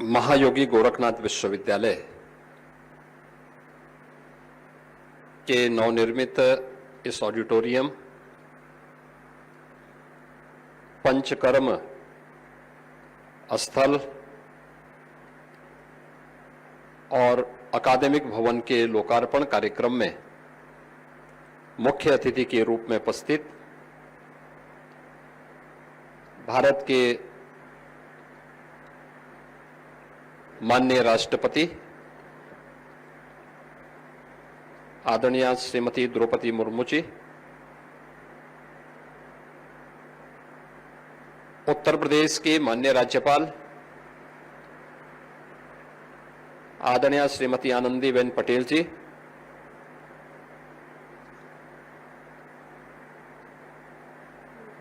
महायोगी गोरखनाथ विश्वविद्यालय के नवनिर्मित इस ऑडिटोरियम, पंचकर्म स्थल और अकादमिक भवन के लोकार्पण कार्यक्रम में मुख्य अतिथि के रूप में उपस्थित भारत के माननीय राष्ट्रपति आदरणीय श्रीमती द्रौपदी मुर्मू जी, उत्तर प्रदेश के माननीय राज्यपाल आदरणीय श्रीमती आनंदीबेन पटेल जी,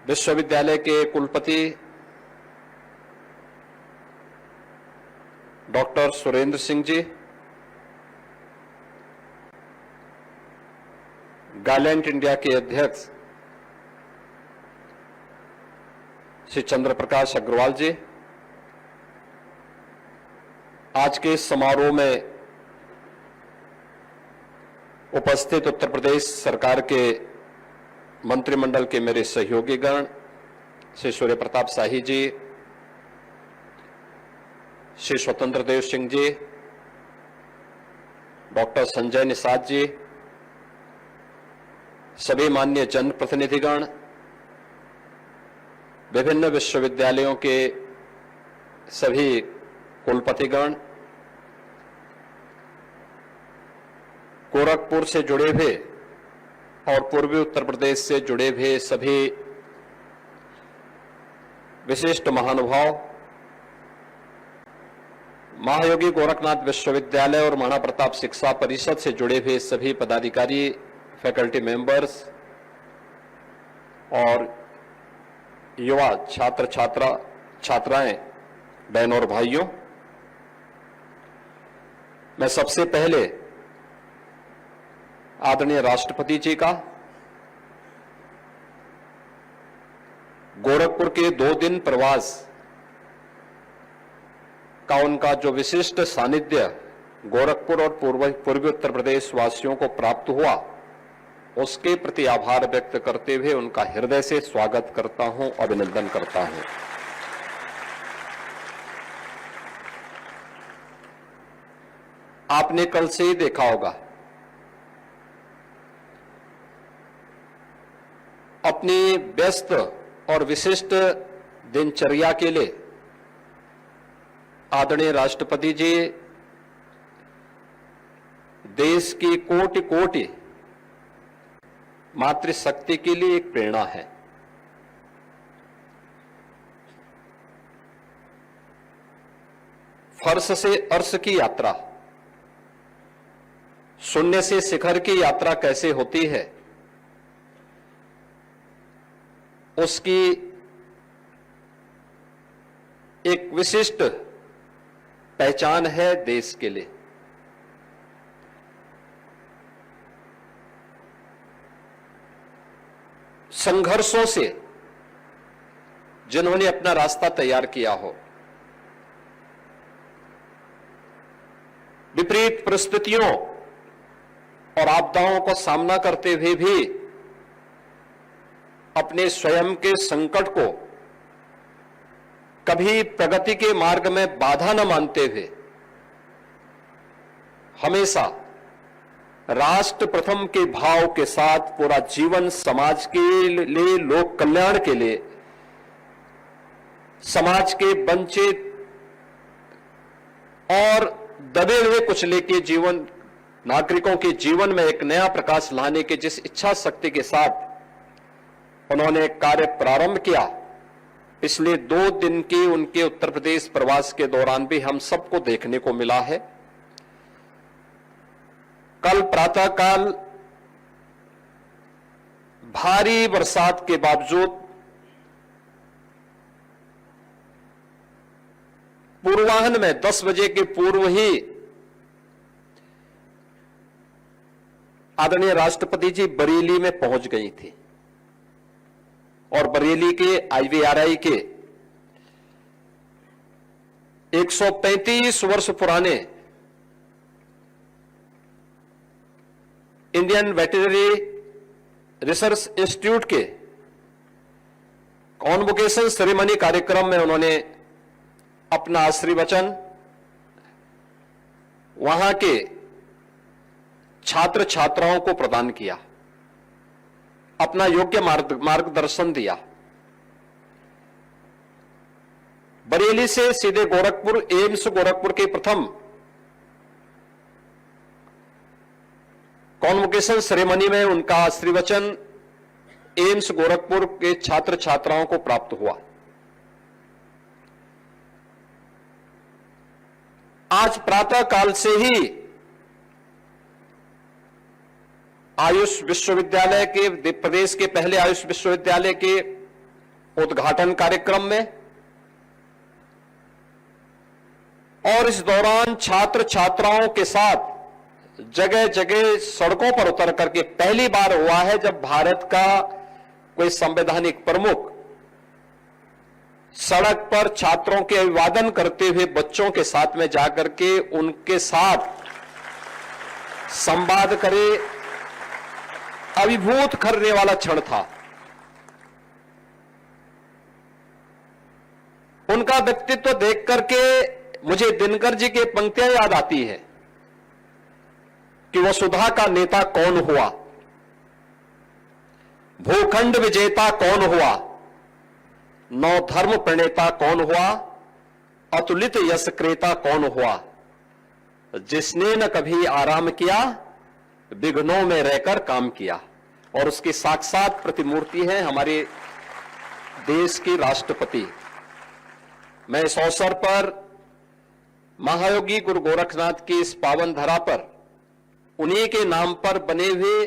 विश्वविद्यालय के कुलपति डॉक्टर सुरेंद्र सिंह जी, गायलैंड इंडिया के अध्यक्ष श्री चंद्र प्रकाश अग्रवाल जी, आज के इस समारोह में उपस्थित उत्तर प्रदेश सरकार के मंत्रिमंडल के मेरे सहयोगीगण श्री सूर्य प्रताप शाही जी, श्री स्वतंत्र देव सिंह जी, डॉक्टर संजय निषाद जी, सभी माननीय जनप्रतिनिधिगण, विभिन्न विश्वविद्यालयों के सभी कुलपतिगण, गोरखपुर से जुड़े हुए और पूर्वी उत्तर प्रदेश से जुड़े हुए सभी विशिष्ट महानुभाव, महायोगी गोरखनाथ विश्वविद्यालय और महाराणा प्रताप शिक्षा परिषद से जुड़े हुए सभी पदाधिकारी, फैकल्टी मेंबर्स और युवा छात्राएं, बहनों और भाइयों, मैं सबसे पहले आदरणीय राष्ट्रपति जी का गोरखपुर के 2 दिन प्रवास का उनका जो विशिष्ट सानिध्य गोरखपुर और पूर्वी उत्तर प्रदेश वासियों को प्राप्त हुआ, उसके प्रति आभार व्यक्त करते हुए उनका हृदय से स्वागत करता हूं, अभिनंदन करता हूं। आपने कल से ही देखा होगा, अपनी व्यस्त और विशिष्ट दिनचर्या के लिए आदरणीय राष्ट्रपति जी देश की कोटि कोटि मातृशक्ति के लिए एक प्रेरणा है। फर्श से अर्श की यात्रा, शून्य से शिखर की यात्रा कैसे होती है, उसकी एक विशिष्ट पहचान है देश के लिए। संघर्षों से जिन्होंने अपना रास्ता तैयार किया हो, विपरीत परिस्थितियों और आपदाओं को सामना करते हुए भी अपने स्वयं के संकट को कभी प्रगति के मार्ग में बाधा न मानते हुए हमेशा राष्ट्र प्रथम के भाव के साथ पूरा जीवन समाज के लिए, लोक कल्याण के लिए, समाज के वंचित और दबे हुए कुचले के जीवन, नागरिकों के जीवन में एक नया प्रकाश लाने के जिस इच्छा शक्ति के साथ उन्होंने कार्य प्रारंभ किया, पिछले 2 दिन के उनके उत्तर प्रदेश प्रवास के दौरान भी हम सबको देखने को मिला है। कल प्रातःकाल भारी बरसात के बावजूद पूर्वाह्न में 10 बजे के पूर्व ही आदरणीय राष्ट्रपति जी बरेली में पहुंच गई थी और बरेली के IVRI के 135 वर्ष पुराने इंडियन वेटरनरी रिसर्च इंस्टीट्यूट के कॉन्वोकेशन सेरेमनी कार्यक्रम में उन्होंने अपना आशीर्वचन वहां के छात्र छात्राओं को प्रदान किया, अपना योग्य मार्गदर्शन दिया। बरेली से सीधे गोरखपुर, एम्स गोरखपुर के प्रथम कॉन्वोकेशन सेरेमनी में उनका आशीर्वचन एम्स गोरखपुर के छात्र छात्राओं को प्राप्त हुआ। आज प्रातः काल से ही आयुष विश्वविद्यालय के, प्रदेश के पहले आयुष विश्वविद्यालय के उद्घाटन कार्यक्रम में और इस दौरान छात्र छात्राओं के साथ जगह जगह सड़कों पर उतर करके पहली बार हुआ है जब भारत का कोई संवैधानिक प्रमुख सड़क पर छात्रों के अभिवादन करते हुए बच्चों के साथ में जाकर के उनके साथ संवाद करे। अभिभूत करने वाला क्षण था। उनका व्यक्तित्व देख करके मुझे दिनकर जी की पंक्तियां याद आती है कि वसुधा का नेता कौन हुआ, भूखंड विजेता कौन हुआ, नौ धर्म प्रणेता कौन हुआ, अतुलित यश क्रेता कौन हुआ, जिसने न कभी आराम किया, विघ्नों में रहकर काम किया। और उसकी साक्षात प्रतिमूर्ति है हमारे देश की राष्ट्रपति। मैं इस अवसर पर महायोगी गुरु गोरखनाथ की इस पावन धरा पर उन्हीं के नाम पर बने हुए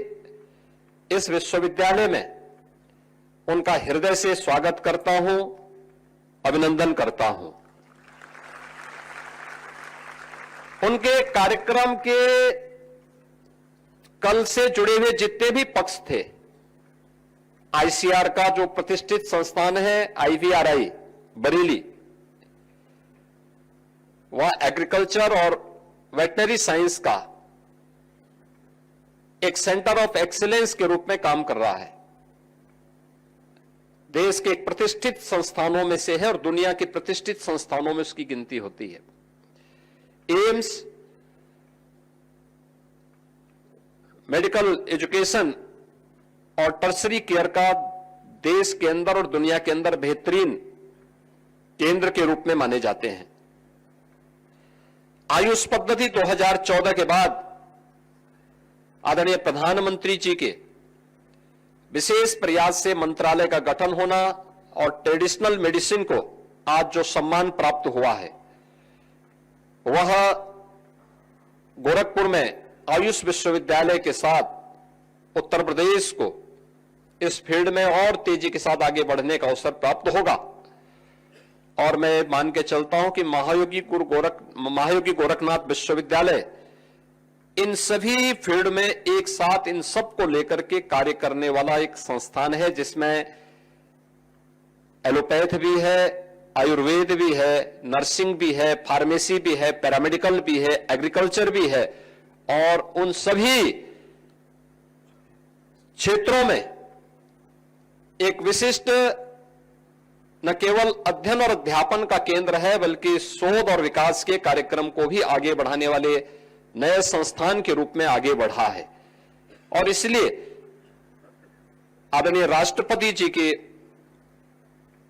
इस विश्वविद्यालय में उनका हृदय से स्वागत करता हूं, अभिनंदन करता हूं। उनके कार्यक्रम के कल से जुड़े हुए जितने भी पक्ष थे, आईसीआर का जो प्रतिष्ठित संस्थान है आईवीआरआई बरेली, वह एग्रीकल्चर और वेटनरी साइंस का एक सेंटर ऑफ एक्सीलेंस के रूप में काम कर रहा है। देश के एक प्रतिष्ठित संस्थानों में से है और दुनिया के प्रतिष्ठित संस्थानों में उसकी गिनती होती है। एम्स मेडिकल एजुकेशन और टर्सरी केयर का देश के अंदर और दुनिया के अंदर बेहतरीन केंद्र के रूप में माने जाते हैं। आयुष पद्धति 2014 के बाद आदरणीय प्रधानमंत्री जी के विशेष प्रयास से मंत्रालय का गठन होना और ट्रेडिशनल मेडिसिन को आज जो सम्मान प्राप्त हुआ है, वह गोरखपुर में आयुष विश्वविद्यालय के साथ उत्तर प्रदेश को इस फील्ड में और तेजी के साथ आगे बढ़ने का अवसर प्राप्त होगा। और मैं मान के चलता हूं कि महायोगी गोरखनाथ विश्वविद्यालय इन सभी फील्ड में एक साथ इन सब को लेकर के कार्य करने वाला एक संस्थान है, जिसमें एलोपैथ भी है, आयुर्वेद भी है, नर्सिंग भी है, फार्मेसी भी है, पैरामेडिकल भी है, एग्रीकल्चर भी है। और उन सभी क्षेत्रों में एक विशिष्ट न केवल अध्ययन और अध्यापन का केंद्र है, बल्कि शोध और विकास के कार्यक्रम को भी आगे बढ़ाने वाले नए संस्थान के रूप में आगे बढ़ा है। और इसलिए आदरणीय राष्ट्रपति जी के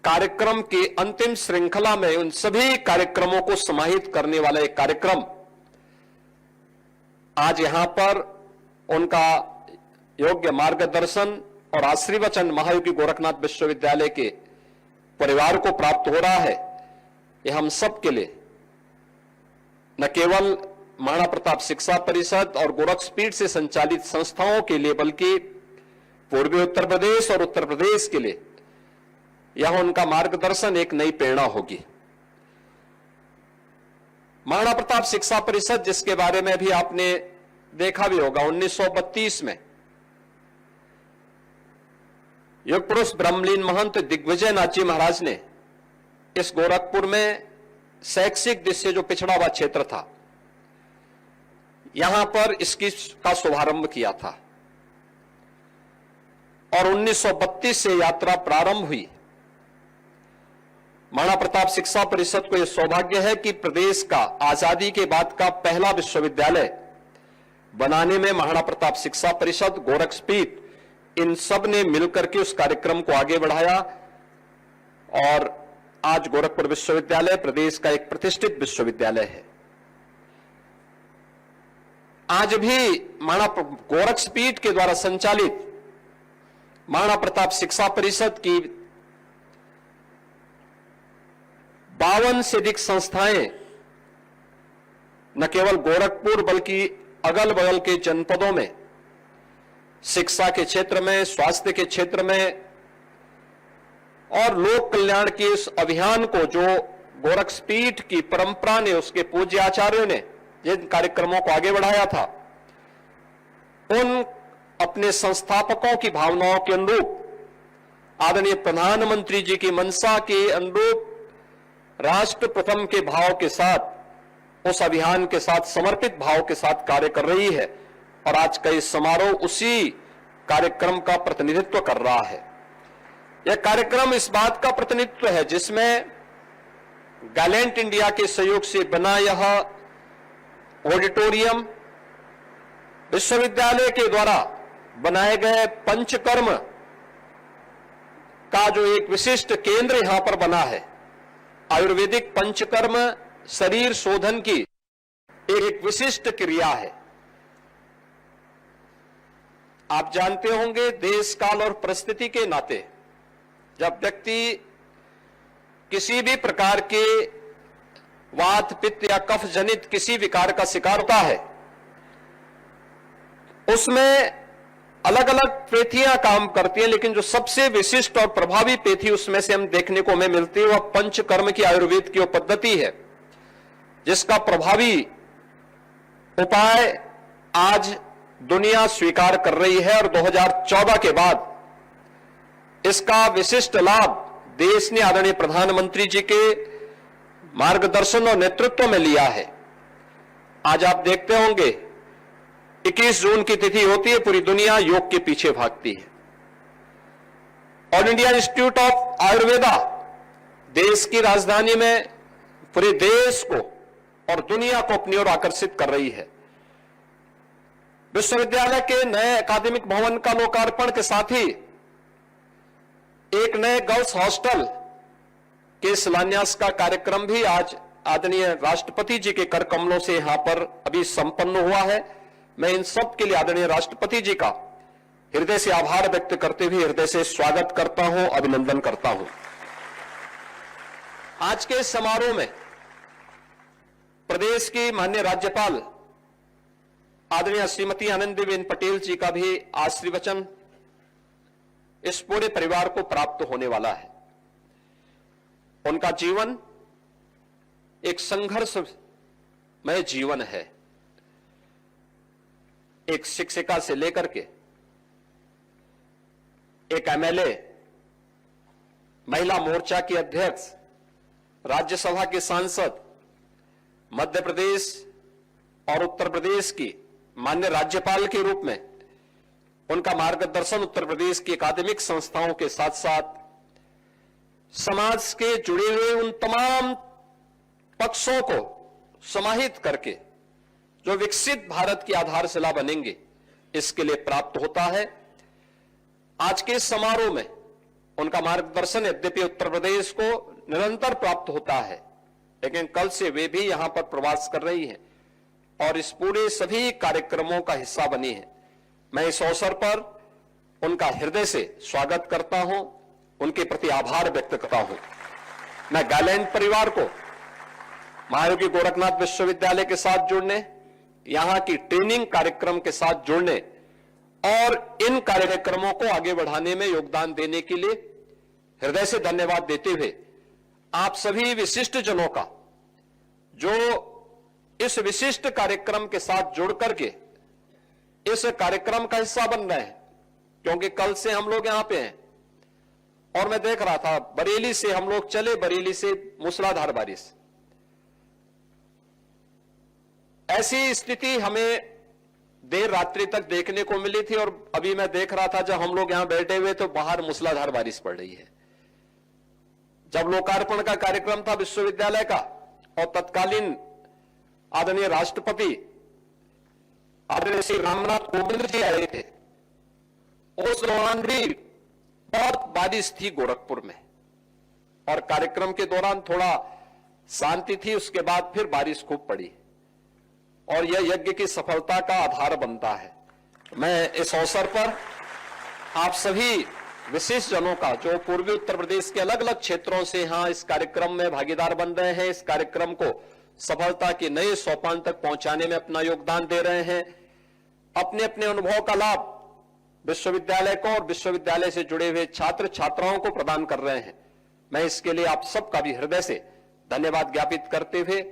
कार्यक्रम के अंतिम श्रृंखला में उन सभी कार्यक्रमों को समाहित करने वाला एक कार्यक्रम आज यहां पर उनका योग्य मार्गदर्शन और आशीर्वचन महायोगी गोरखनाथ विश्वविद्यालय के परिवार को प्राप्त हो रहा है। यह हम सब के लिए, न केवल महाराणा प्रताप शिक्षा परिषद और गोरखपीठ से संचालित संस्थाओं के लिए, बल्कि पूर्वी उत्तर प्रदेश और उत्तर प्रदेश के लिए यह उनका मार्गदर्शन एक नई प्रेरणा होगी। महाराणा प्रताप शिक्षा परिषद, जिसके बारे में भी आपने देखा भी होगा, 1932 में योग पुरुष ब्रह्मलीन महंत दिग्विजय नाथ जी महाराज ने इस गोरखपुर में शैक्षिक दृष्टि से जो पिछड़ा हुआ क्षेत्र था, यहां पर इसकी का शुभारंभ किया था और 1932 से यात्रा प्रारंभ हुई। महाराणा प्रताप शिक्षा परिषद को यह सौभाग्य है कि प्रदेश का आजादी के बाद का पहला विश्वविद्यालय बनाने में महाराणा प्रताप शिक्षा परिषद, गोरक्षपीठ, इन सब ने मिलकर के उस कार्यक्रम को आगे बढ़ाया और आज गोरखपुर विश्वविद्यालय प्रदेश का एक प्रतिष्ठित विश्वविद्यालय है। आज भी महाराणा गोरक्षपीठ के द्वारा संचालित महाराणा प्रताप शिक्षा परिषद की 52 से अधिक संस्थाएं न केवल गोरखपुर बल्कि अगल बगल के जनपदों में शिक्षा के क्षेत्र में, स्वास्थ्य के क्षेत्र में और लोक कल्याण के इस अभियान को जो गोरक्षपीठ की परंपरा ने, उसके पूज्य आचार्यों ने जिन कार्यक्रमों को आगे बढ़ाया था, उन अपने संस्थापकों की भावनाओं के अनुरूप, आदरणीय प्रधानमंत्री जी की मंशा के अनुरूप, राष्ट्र प्रथम के भाव के साथ, उस अभियान के साथ समर्पित भाव के साथ कार्य कर रही है और आज का इस समारोह उसी कार्यक्रम का प्रतिनिधित्व कर रहा है। यह कार्यक्रम इस बात का प्रतिनिधित्व है जिसमें गैलेंट इंडिया के सहयोग से बना यह ऑडिटोरियम, विश्वविद्यालय के द्वारा बनाए गए पंचकर्म का जो एक विशिष्ट केंद्र यहां पर बना है, आयुर्वेदिक पंचकर्म शरीर शोधन की एक विशिष्ट क्रिया है। आप जानते होंगे, देश काल और परिस्थिति के नाते जब व्यक्ति किसी भी प्रकार के वात, पित्त या कफ जनित किसी विकार का शिकार होता है, उसमें अलग अलग पेथियां काम करती हैं, लेकिन जो सबसे विशिष्ट और प्रभावी पेथी उसमें से हम देखने को हमें मिलती है वह पंचकर्म की आयुर्वेद की वो पद्धति है जिसका प्रभावी उपाय आज दुनिया स्वीकार कर रही है और 2014 के बाद इसका विशिष्ट लाभ देश ने आदरणीय प्रधानमंत्री जी के मार्गदर्शन और नेतृत्व में लिया है। आज आप देखते होंगे 21 जून की तिथि होती है, पूरी दुनिया योग के पीछे भागती है। All India institute of Ayurveda देश की राजधानी में पूरे देश को और दुनिया को अपनी ओर आकर्षित कर रही है। विश्वविद्यालय के नए अकादमिक भवन का लोकार्पण के साथ ही एक नए गर्ल्स हॉस्टल के शिलान्यास का कार्यक्रम भी आज आदरणीय राष्ट्रपति जी के कर कमलों से यहां पर अभी संपन्न हुआ है। मैं इन सब के लिए आदरणीय राष्ट्रपति जी का हृदय से आभार व्यक्त करते हुए हृदय से स्वागत करता हूं, अभिनंदन करता हूं। आज के समारोह में प्रदेश की माननीय राज्यपाल आदरणीय श्रीमती आनंदीबेन पटेल जी का भी आशीर्वचन इस पूरे परिवार को प्राप्त होने वाला है। उनका जीवन एक संघर्षमय जीवन है। एक शिक्षिका से लेकर के एक एमएलए, महिला मोर्चा की अध्यक्ष, राज्यसभा के सांसद, मध्य प्रदेश और उत्तर प्रदेश की माननीय राज्यपाल के रूप में उनका मार्गदर्शन उत्तर प्रदेश की अकादमिक संस्थाओं के साथ साथ समाज के जुड़े हुए उन तमाम पक्षों को समाहित करके जो विकसित भारत की आधारशिला बनेंगे, इसके लिए प्राप्त होता है। आज के समारोह में उनका मार्गदर्शन यद्यपि उत्तर प्रदेश को निरंतर प्राप्त होता है, लेकिन कल से वे भी यहां पर प्रवास कर रही हैं और इस पूरे सभी कार्यक्रमों का हिस्सा बनी है। मैं इस अवसर पर उनका हृदय से स्वागत करता हूं, उनके प्रति आभार व्यक्त करता हूं। मैं गैलेंट परिवार को महायोगी गोरखनाथ विश्वविद्यालय के साथ जुड़ने, यहां की ट्रेनिंग कार्यक्रम के साथ जुड़ने और इन कार्यक्रमों को आगे बढ़ाने में योगदान देने के लिए हृदय से धन्यवाद देते हुए आप सभी विशिष्ट जनों का जो इस विशिष्ट कार्यक्रम के साथ जुड़ करके इस कार्यक्रम का हिस्सा बन रहे हैं, क्योंकि कल से हम लोग यहां पे हैं और मैं देख रहा था बरेली से हम लोग चले, बरेली से मूसलाधार बारिश ऐसी स्थिति हमें देर रात्रि तक देखने को मिली थी और अभी मैं देख रहा था जब हम लोग यहां बैठे हुए तो बाहर मूसलाधार बारिश पड़ रही है। जब लोकार्पण का कार्यक्रम था विश्वविद्यालय का और तत्कालीन आदरणीय राष्ट्रपति आदरणीय श्री रामनाथ कोविंद जी आए थे, उस दौरान भी बहुत बारिश थी गोरखपुर में और कार्यक्रम के दौरान थोड़ा शांति थी, उसके बाद फिर बारिश खूब पड़ी और यह यज्ञ की सफलता का आधार बनता है। मैं इस अवसर पर आप सभी विशेष जनों का जो पूर्वी उत्तर प्रदेश के अलग अलग क्षेत्रों से यहां इस कार्यक्रम में भागीदार बन रहे हैं, इस कार्यक्रम को सफलता के नए सोपान तक पहुंचाने में अपना योगदान दे रहे हैं, अपने अपने अनुभव का लाभ विश्वविद्यालय को और विश्वविद्यालय से जुड़े हुए छात्र छात्राओं को प्रदान कर रहे हैं, मैं इसके लिए आप सबका भी हृदय से धन्यवाद ज्ञापित करते हुए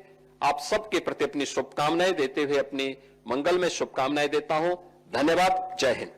आप सबके प्रति अपनी शुभकामनाएं देते हुए अपनी मंगल में शुभकामनाएं देता हूं। धन्यवाद। जय हिंद।